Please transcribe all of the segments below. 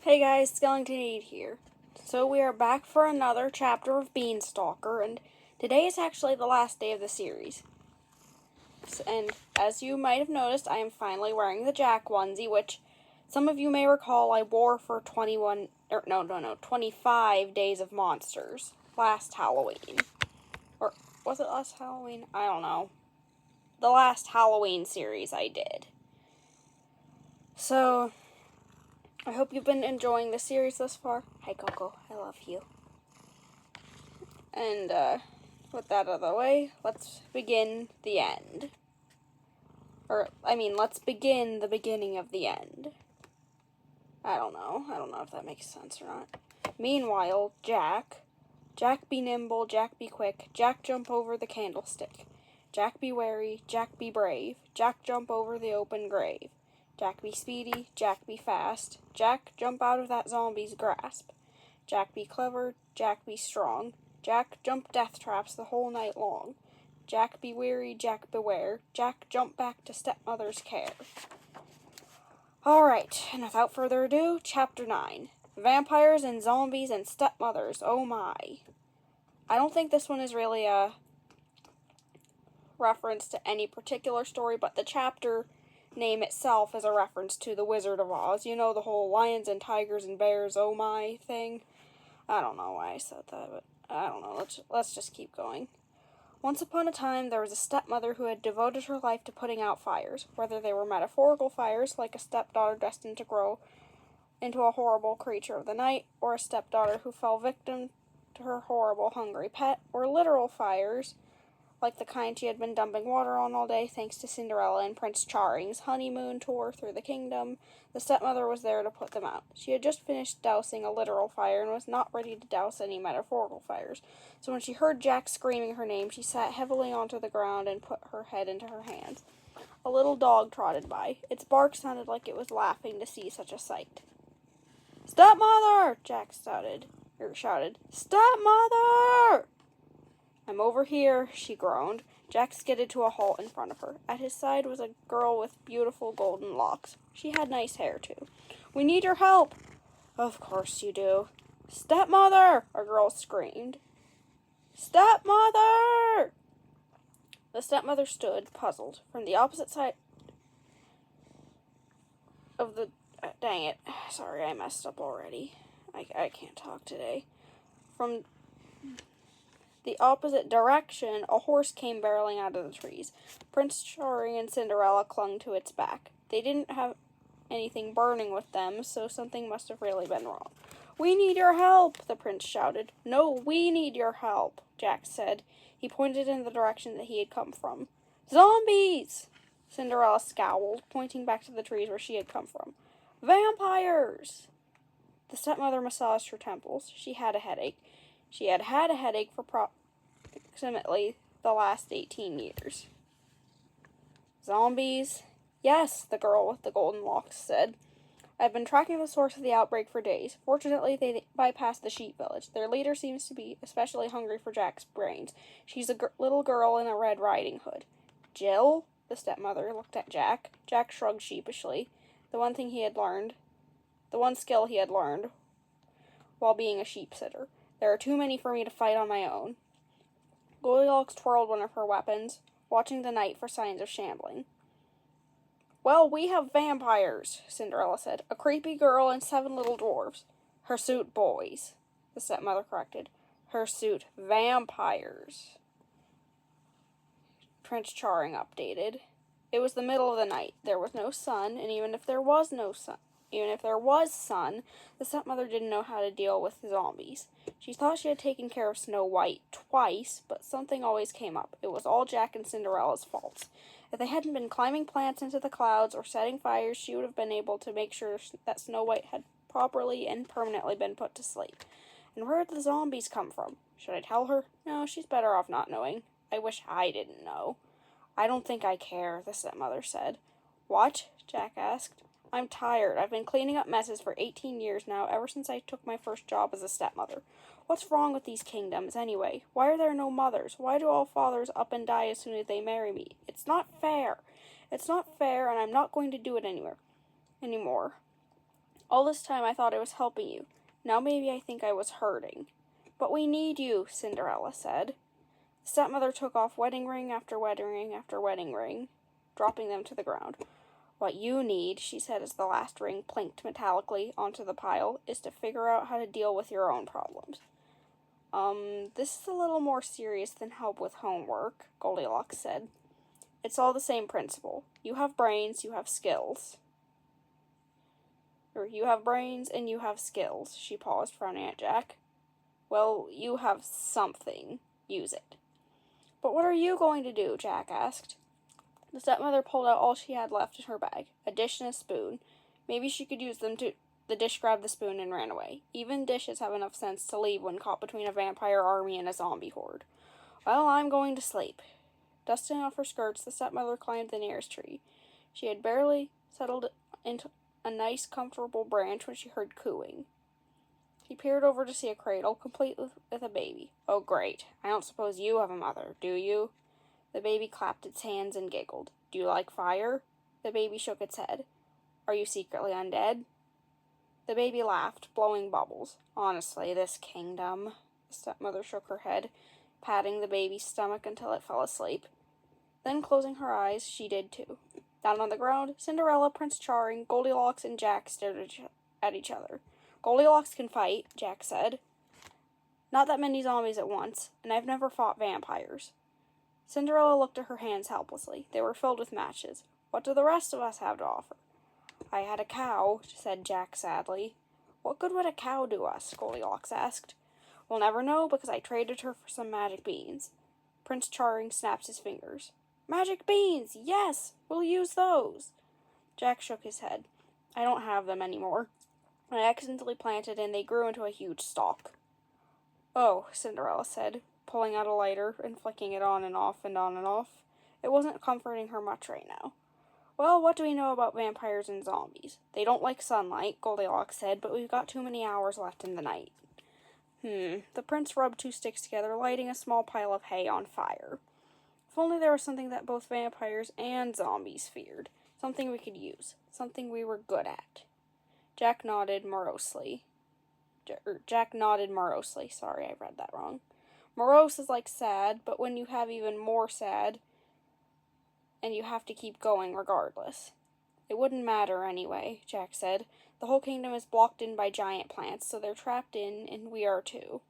Hey guys, Skellington8 here. So we are back for another chapter of Stalker, and today is actually the last day of the series. And as you might have noticed, I am finally wearing the Jack onesie, which some of you may recall I wore for 25 Days of Monsters last Halloween. Or was it last Halloween? I don't know. The last Halloween series I did. So I hope you've been enjoying the series thus far. Hi, Coco. I love you. And, with that out of the way, let's begin the end. Let's begin the beginning of the end. I don't know if that makes sense or not. Meanwhile, Jack be nimble, Jack be quick, Jack jump over the candlestick. Jack be wary, Jack be brave, Jack jump over the open grave. Jack be speedy, Jack be fast, Jack jump out of that zombie's grasp. Jack be clever, Jack be strong, Jack jump death traps the whole night long. Jack be weary, Jack beware, Jack jump back to Stepmother's care. Alright, and without further ado, Chapter 9. Vampires and Zombies and Stepmothers, oh my. I don't think this one is really a reference to any particular story, but the chapter name itself is a reference to The Wizard of Oz. You know, the whole lions and tigers and bears, oh my thing. I don't know why I said that, but I don't know. Let's just keep going. Once upon a time, there was a stepmother who had devoted her life to putting out fires, whether they were metaphorical fires, like a stepdaughter destined to grow into a horrible creature of the night, or a stepdaughter who fell victim to her horrible hungry pet, or literal fires, like the kind she had been dumping water on all day thanks to Cinderella and Prince Charming's honeymoon tour through the kingdom. The stepmother was there to put them out. She had just finished dousing a literal fire and was not ready to douse any metaphorical fires. So when she heard Jack screaming her name, she sat heavily onto the ground and put her head into her hands. A little dog trotted by. Its bark sounded like it was laughing to see such a sight. "Stepmother!" Jack shouted. "Stepmother!" "I'm over here," she groaned. Jack skidded to a halt in front of her. At his side was a girl with beautiful golden locks. She had nice hair, too. "We need your help." "Of course you do." "Stepmother!" a girl screamed. "Stepmother!" The stepmother stood, puzzled. From the opposite side of the... dang it. Sorry, I messed up already. I can't talk today. From the opposite direction, a horse came barreling out of the trees. Prince Charming and Cinderella clung to its back. They didn't have anything burning with them, so something must have really been wrong. "We need your help!" the prince shouted. "No, we need your help," Jack said. He pointed in the direction that he had come from. "Zombies!" Cinderella scowled, pointing back to the trees where she had come from. "Vampires!" The stepmother massaged her temples. She had a headache. She had had a headache for approximately the last 18 years. "Zombies?" "Yes," the girl with the golden locks said. "I've been tracking the source of the outbreak for days. Fortunately, they bypassed the sheep village. Their leader seems to be especially hungry for Jack's brains. She's a little girl in a Red Riding Hood." "Jill?" The stepmother looked at Jack. Jack shrugged sheepishly. The one skill he had learned while being a sheep sitter. "There are too many for me to fight on my own." Goldilocks twirled one of her weapons, watching the night for signs of shambling. "Well, we have vampires," Cinderella said. "A creepy girl and 7 little dwarves." "Hirsute boys," the stepmother corrected. "Hirsute vampires," Prince Charming updated. It was the middle of the night. There was no sun, and even if there was sun, the stepmother didn't know how to deal with zombies. She thought she had taken care of Snow White twice, but something always came up. It was all Jack and Cinderella's faults. If they hadn't been climbing plants into the clouds or setting fires, she would have been able to make sure that Snow White had properly and permanently been put to sleep. And where did the zombies come from? Should I tell her? No, she's better off not knowing. I wish I didn't know. "I don't think I care," the stepmother said. "What?" Jack asked. "I'm tired. I've been cleaning up messes for 18 years now, ever since I took my first job as a stepmother. What's wrong with these kingdoms, anyway? Why are there no mothers? Why do all fathers up and die as soon as they marry me? It's not fair. It's not fair, and I'm not going to do it anymore. All this time I thought I was helping you. Now maybe I think I was hurting. But we need you, Cinderella said. The stepmother took off wedding ring after wedding ring after wedding ring, dropping them to the ground. What you need, she said as the last ring plinked metallically onto the pile, is to figure out how to deal with your own problems. This is a little more serious than help with homework, Goldilocks said. It's all the same principle. You have brains, you have skills. Or you have brains and you have skills, she paused, frowning at Jack. Well, you have something. Use it. But what are you going to do? Jack asked. The stepmother pulled out all she had left in her bag, a dish and a spoon. Maybe she could use them to... The dish grabbed the spoon and ran away. Even dishes have enough sense to leave when caught between a vampire army and a zombie horde. Well, I'm going to sleep. Dusting off her skirts, the stepmother climbed the nearest tree. She had barely settled into a nice, comfortable branch when she heard cooing. She peered over to see a cradle, complete with a baby. Oh, great. I don't suppose you have a mother, do you? The baby clapped its hands and giggled. Do you like fire? The baby shook its head. Are you secretly undead? The baby laughed, blowing bubbles. Honestly, this kingdom. The stepmother shook her head, patting the baby's stomach until it fell asleep. Then, closing her eyes, she did too. Down on the ground, Cinderella, Prince Charming, Goldilocks, and Jack stared at each other. Goldilocks can fight, Jack said. Not that many zombies at once, and I've never fought vampires. Cinderella looked at her hands helplessly. They were filled with matches. What do the rest of us have to offer? I had a cow, said Jack sadly. What good would a cow do us? Goldilocks asked. We'll never know because I traded her for some magic beans. Prince Charming snapped his fingers. Magic beans! Yes! We'll use those! Jack shook his head. I don't have them anymore. I accidentally planted and they grew into a huge stalk. Oh, Cinderella said, pulling out a lighter and flicking it on and off and on and off. It wasn't comforting her much right now. Well, what do we know about vampires and zombies? They don't like sunlight, Goldilocks said, but we've got too many hours left in the night. The prince rubbed two sticks together, lighting a small pile of hay on fire. If only there was something that both vampires and zombies feared. Something we could use. Something we were good at. Jack nodded morosely. Sorry, I read that wrong. Morose is like sad, but when you have even more sad, and you have to keep going regardless. It wouldn't matter anyway, Jack said. The whole kingdom is blocked in by giant plants, so they're trapped in, and we are too.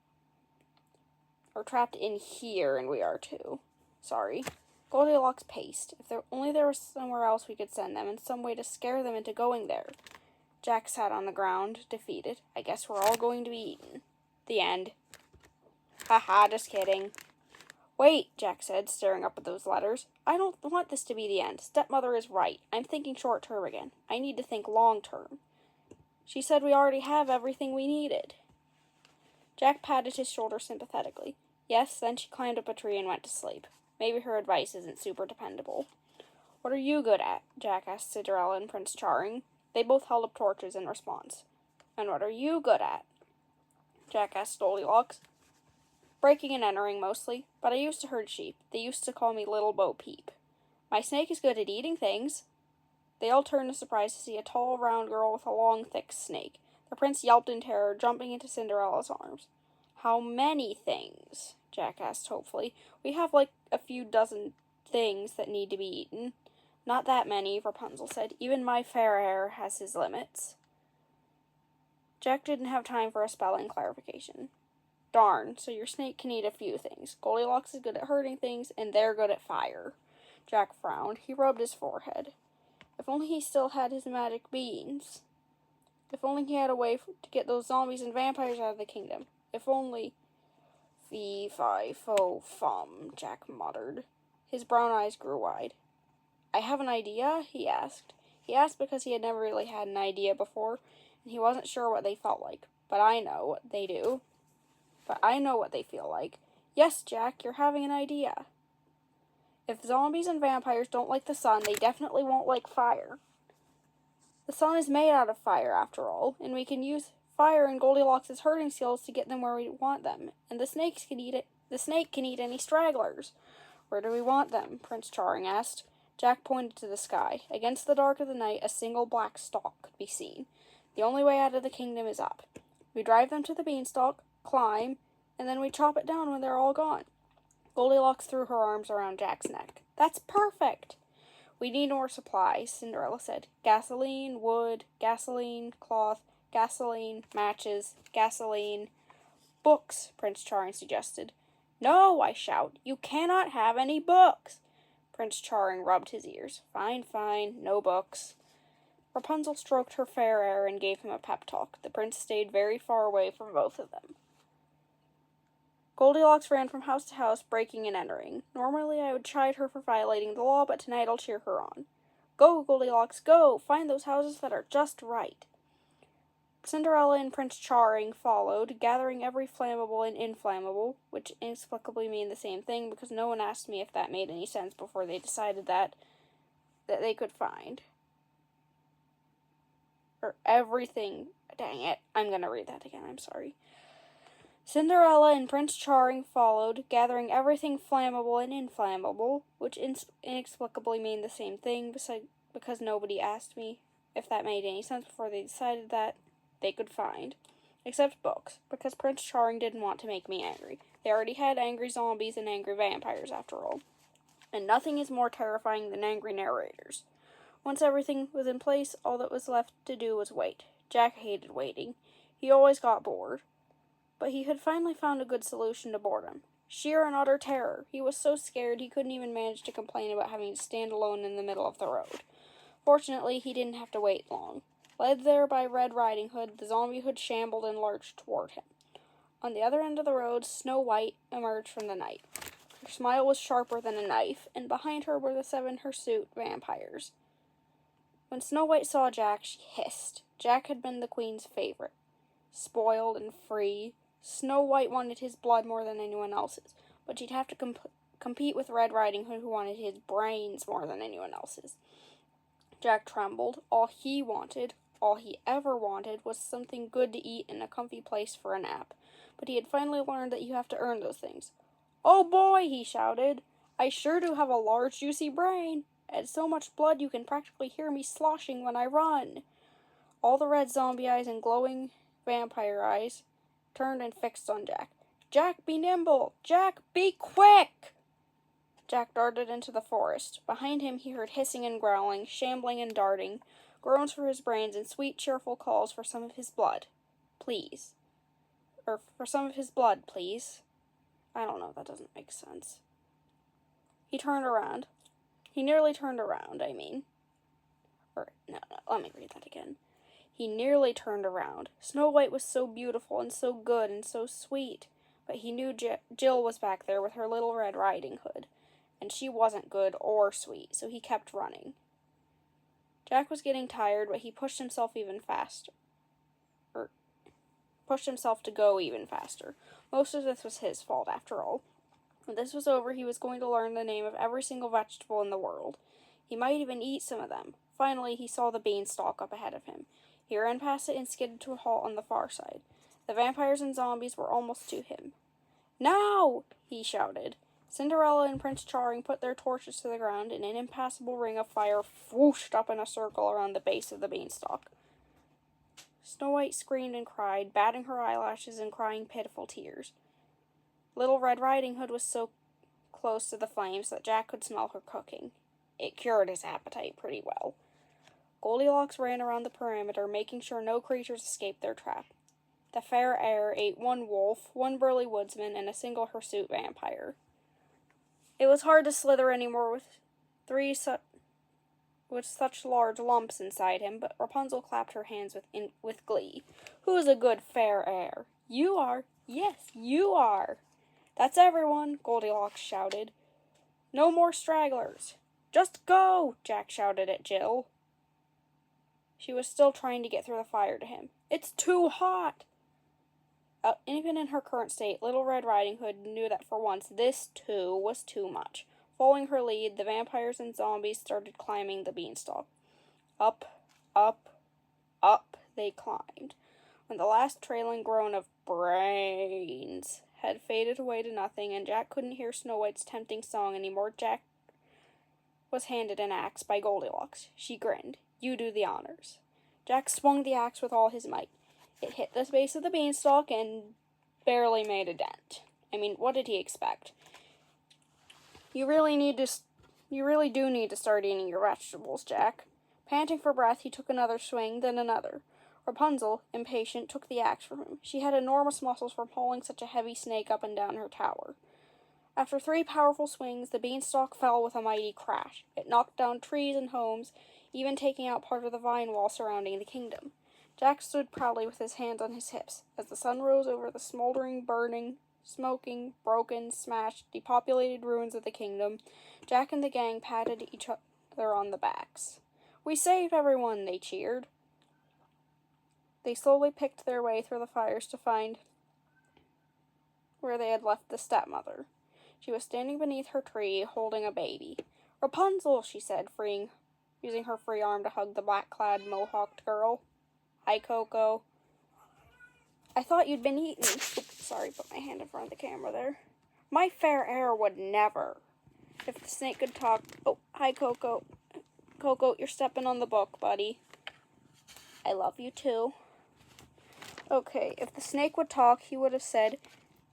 Or trapped in here, and we are too. Sorry. Goldilocks paced. If there was somewhere else we could send them, and some way to scare them into going there. Jack sat on the ground, defeated. I guess we're all going to be eaten. The end. Haha, just kidding. Wait, Jack said, staring up at those letters. I don't want this to be the end. Stepmother is right. I'm thinking short-term again. I need to think long-term. She said we already have everything we needed. Jack patted his shoulder sympathetically. Yes, then she climbed up a tree and went to sleep. Maybe her advice isn't super dependable. What are you good at? Jack asked Cinderella and Prince Charming. They both held up torches in response. And what are you good at? Jack asked Goldilocks. Breaking and entering, mostly, but I used to herd sheep. They used to call me Little Bo Peep. My snake is good at eating things. They all turned in surprise to see a tall, round girl with a long, thick snake. The prince yelped in terror, jumping into Cinderella's arms. How many things? Jack asked hopefully. We have like a few dozen things that need to be eaten. Not that many, Rapunzel said. Even my fair hair has his limits. Jack didn't have time for a spelling clarification. Darn, so your snake can eat a few things. Goldilocks is good at hurting things, and they're good at fire. Jack frowned. He rubbed his forehead. If only he still had his magic beans. If only he had a way to get those zombies and vampires out of the kingdom. If only... Fee-fi-fo-fum, Jack muttered. His brown eyes grew wide. I have an idea? He asked. He asked because he had never really had an idea before, and he wasn't sure what they felt like. But I know what they do. But I know what they feel like. Yes, Jack, you're having an idea. If zombies and vampires don't like the sun, they definitely won't like fire. The sun is made out of fire, after all, and we can use fire and Goldilocks' herding skills to get them where we want them. And the snake can eat any stragglers. Where do we want them? Prince Charming asked. Jack pointed to the sky. Against the dark of the night, a single black stalk could be seen. The only way out of the kingdom is up. We drive them to the beanstalk, climb, and then we chop it down when they're all gone. Goldilocks threw her arms around Jack's neck. That's perfect! We need more supplies, Cinderella said. Gasoline, wood, gasoline, cloth, gasoline, matches, gasoline. Books, Prince Charming suggested. No, I shout. You cannot have any books. Prince Charming rubbed his ears. Fine, fine, no books. Rapunzel stroked her fair hair and gave him a pep talk. The prince stayed very far away from both of them. Goldilocks ran from house to house, breaking and entering. Normally I would chide her for violating the law, but tonight I'll cheer her on. Go, Goldilocks, go! Find those houses that are just right. Cinderella and Prince Charming followed, gathering every flammable and inflammable, which inexplicably mean the same thing because no one asked me if that made any sense before they decided that they could find. Or everything. Dang it. I'm going to read that again. I'm sorry. Cinderella and Prince Charming followed, gathering everything flammable and inflammable, which inexplicably mean the same thing because nobody asked me if that made any sense before they decided that they could find. Except books, because Prince Charming didn't want to make me angry. They already had angry zombies and angry vampires, after all. And nothing is more terrifying than angry narrators. Once everything was in place, all that was left to do was wait. Jack hated waiting. He always got bored. But he had finally found a good solution to boredom. Sheer and utter terror. He was so scared he couldn't even manage to complain about having to stand alone in the middle of the road. Fortunately, he didn't have to wait long. Led there by Red Riding Hood, the zombie hood shambled and lurched toward him. On the other end of the road, Snow White emerged from the night. Her smile was sharper than a knife, and behind her were the 7 hirsute vampires. When Snow White saw Jack, she hissed. Jack had been the queen's favorite. Spoiled and free, Snow White wanted his blood more than anyone else's, but she'd have to compete with Red Riding Hood, who wanted his brains more than anyone else's. Jack trembled. All he ever wanted, was something good to eat and a comfy place for a nap. But he had finally learned that you have to earn those things. Oh boy, he shouted. I sure do have a large, juicy brain. And so much blood you can practically hear me sloshing when I run. All the red zombie eyes and glowing vampire eyes turned and fixed on Jack. Jack, be nimble! Jack, be quick! Jack darted into the forest. Behind him he heard hissing and growling, shambling and darting, groans for his brains, and sweet, cheerful calls for some of his blood. Please. Or for some of his blood, please. I don't know, that doesn't make sense. He turned around. He nearly turned around, I mean. No, let me read that again. He nearly turned around. Snow White was so beautiful and so good and so sweet, but he knew Jill was back there with her little Red Riding Hood, and she wasn't good or sweet, so he kept running. Jack was getting tired, but he pushed himself to go even faster. Most of this was his fault, after all. When this was over, he was going to learn the name of every single vegetable in the world. He might even eat some of them. Finally, he saw the beanstalk up ahead of him. He ran past it and skidded to a halt on the far side. The vampires and zombies were almost to him. Now! He shouted. Cinderella and Prince Charming put their torches to the ground, and an impassable ring of fire whooshed up in a circle around the base of the beanstalk. Snow White screamed and cried, batting her eyelashes and crying pitiful tears. Little Red Riding Hood was so close to the flames that Jack could smell her cooking. It cured his appetite pretty well. Goldilocks ran around the perimeter, making sure no creatures escaped their trap. The fair air ate 1 wolf, 1 burly woodsman, and a single hirsute vampire. It was hard to slither anymore with such large lumps inside him, but Rapunzel clapped her hands with glee. Who's a good fair air? You are. Yes, you are. That's everyone, Goldilocks shouted. No more stragglers. Just go, Jack shouted at Jill. She was still trying to get through the fire to him. It's too hot! Even in her current state, Little Red Riding Hood knew that for once this, too, was too much. Following her lead, the vampires and zombies started climbing the beanstalk. Up, up, up they climbed. When the last trailing groan of brains had faded away to nothing, and Jack couldn't hear Snow White's tempting song anymore, Jack was handed an axe by Goldilocks. She grinned. You do the honors. Jack swung the axe with all his might. It hit the base of the beanstalk and barely made a dent. I mean, what did he expect? You really do need to start eating your vegetables, Jack. Panting for breath, he took another swing, then another. Rapunzel, impatient, took the axe from him. She had enormous muscles from hauling such a heavy snake up and down her tower. After 3 powerful swings, the beanstalk fell with a mighty crash. It knocked down trees and homes, even taking out part of the vine wall surrounding the kingdom. Jack stood proudly with his hands on his hips. As the sun rose over the smoldering, burning, smoking, broken, smashed, depopulated ruins of the kingdom, Jack and the gang patted each other on the backs. "We saved everyone," they cheered. They slowly picked their way through the fires to find where they had left the stepmother. She was standing beneath her tree, holding a baby. "Rapunzel," she said, using her free arm to hug the black-clad, mohawked girl. "Hi, Coco." "I thought you'd been eaten." Oops, sorry, put my hand in front of the camera there. "My fair heir would never." If the snake could talk... Oh, hi, Coco. Coco, you're stepping on the book, buddy. I love you, too. Okay, if the snake would talk, he would have said,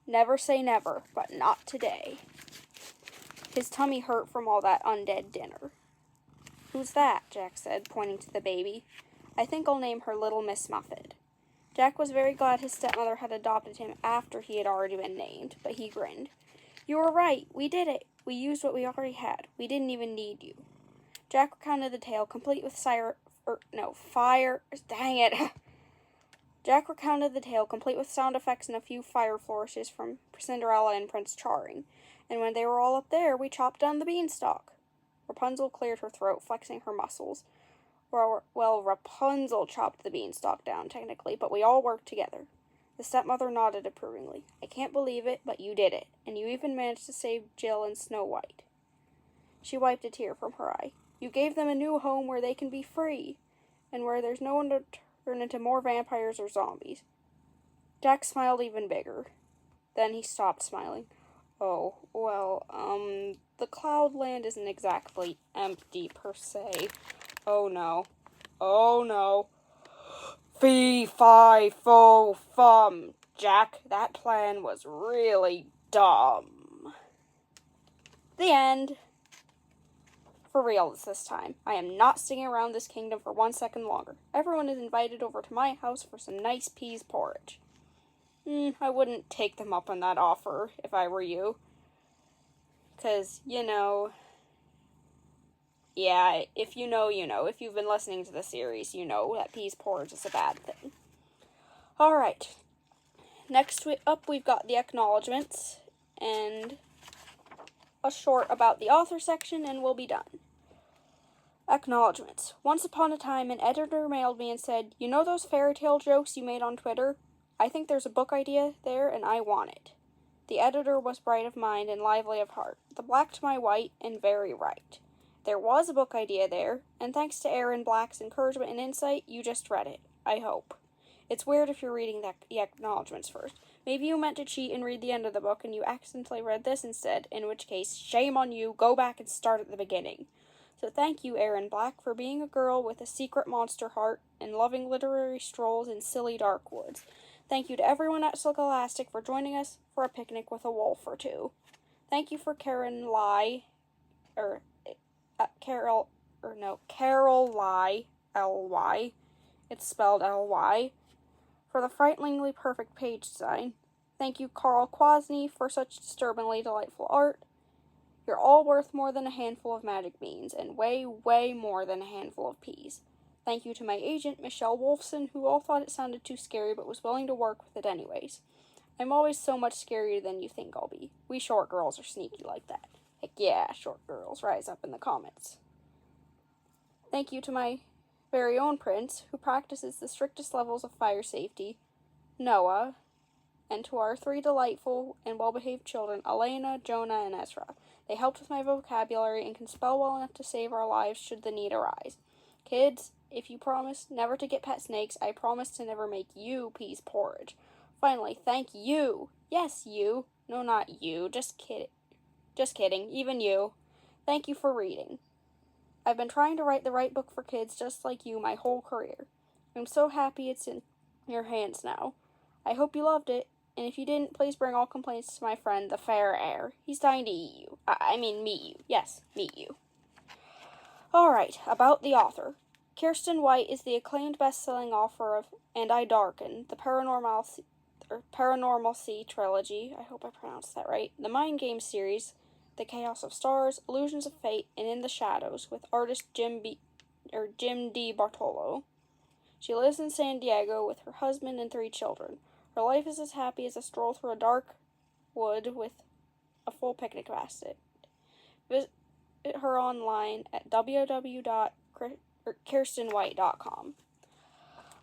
"Never say never, but not today." His tummy hurt from all that undead dinner. "Who's that?" Jack said, pointing to the baby. "I think I'll name her Little Miss Muffet." Jack was very glad his stepmother had adopted him after he had already been named, but he grinned. "You were right. We did it. We used what we already had. We didn't even need you." Jack recounted the tale, complete with Dang it. Jack recounted the tale, complete with sound effects and a few fire flourishes from Cinderella and Prince Charming. And when they were all up there, we chopped down the beanstalk. Rapunzel cleared her throat, flexing her muscles. Well, Rapunzel chopped the beanstalk down, technically, but we all worked together. The stepmother nodded approvingly. "I can't believe it, but you did it. And you even managed to save Jill and Snow White." She wiped a tear from her eye. "You gave them a new home where they can be free, and where there's no one to turn into more vampires or zombies." Jack smiled even bigger. Then he stopped smiling. "Oh, well, the Cloudland isn't exactly empty per se. Oh no. Oh no. Fee, fi, fo, fum. Jack, that plan was really dumb." The end. For real this time. I am not sticking around this kingdom for 1 second longer. Everyone is invited over to my house for some nice peas porridge. I wouldn't take them up on that offer if I were you. 'Cause, yeah, if you know, you know. If you've been listening to the series, you know that peas porridge is a bad thing. Alright. Next up, we've got the acknowledgements and a short about the author section, and we'll be done. Acknowledgements. Once upon a time, an editor mailed me and said, "You know those fairy tale jokes you made on Twitter? I think there's a book idea there, and I want it." The editor was bright of mind and lively of heart, the black to my white, and very right. There was a book idea there, and thanks to Aaron Black's encouragement and insight, you just read it. I hope. It's weird if you're reading the acknowledgements first. Maybe you meant to cheat and read the end of the book, and you accidentally read this instead, in which case, shame on you, go back and start at the beginning. So thank you, Aaron Black, for being a girl with a secret monster heart and loving literary strolls in silly dark woods. Thank you to everyone at Scholastic for joining us for a picnic with a wolf or two. Thank you for Carol Ly, L-Y, it's spelled L-Y, for the frighteningly perfect page design. Thank you, Carl Kwasny, for such disturbingly delightful art. You're all worth more than a handful of magic beans, and way, way more than a handful of peas. Thank you to my agent, Michelle Wolfson, who all thought it sounded too scary but was willing to work with it anyways. I'm always so much scarier than you think I'll be. We short girls are sneaky like that. Heck yeah, short girls, rise up in the comments. Thank you to my very own prince, who practices the strictest levels of fire safety, Noah, and to our 3 delightful and well-behaved children, Elena, Jonah, and Ezra. They helped with my vocabulary and can spell well enough to save our lives should the need arise. Kids, if you promise never to get pet snakes, I promise to never make you peas porridge. Finally, thank you. Yes, you. No, not you. Just kidding. Just kidding. Even you. Thank you for reading. I've been trying to write the right book for kids just like you my whole career. I'm so happy it's in your hands now. I hope you loved it, and if you didn't, please bring all complaints to my friend, the fair heir. He's dying to eat you. Meet you. Yes, meet you. Alright, about the author. Kirsten White is the acclaimed best-selling author of And I Darken, the Paranormal Sea trilogy, I hope I pronounced that right, the Mind Game series, The Chaos of Stars, Illusions of Fate, and In the Shadows, with artist Jim D. Bartolo. She lives in San Diego with her husband and 3 children. Her life is as happy as a stroll through a dark wood with a full picnic basket. Visit her online at www.kirstenwhite.com.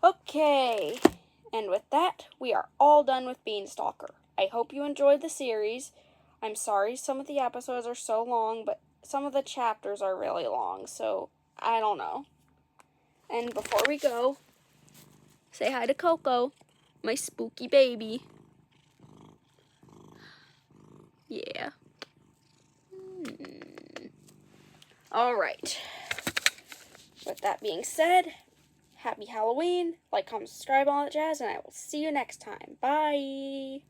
Okay, and with that, we are all done with Stalker. I hope you enjoyed the series. I'm sorry some of the episodes are so long, but some of the chapters are really long, so I don't know. And before we go, say hi to Coco, my spooky baby. Yeah. Alright. With that being said, happy Halloween, like, comment, subscribe, all that jazz, and I will see you next time. Bye!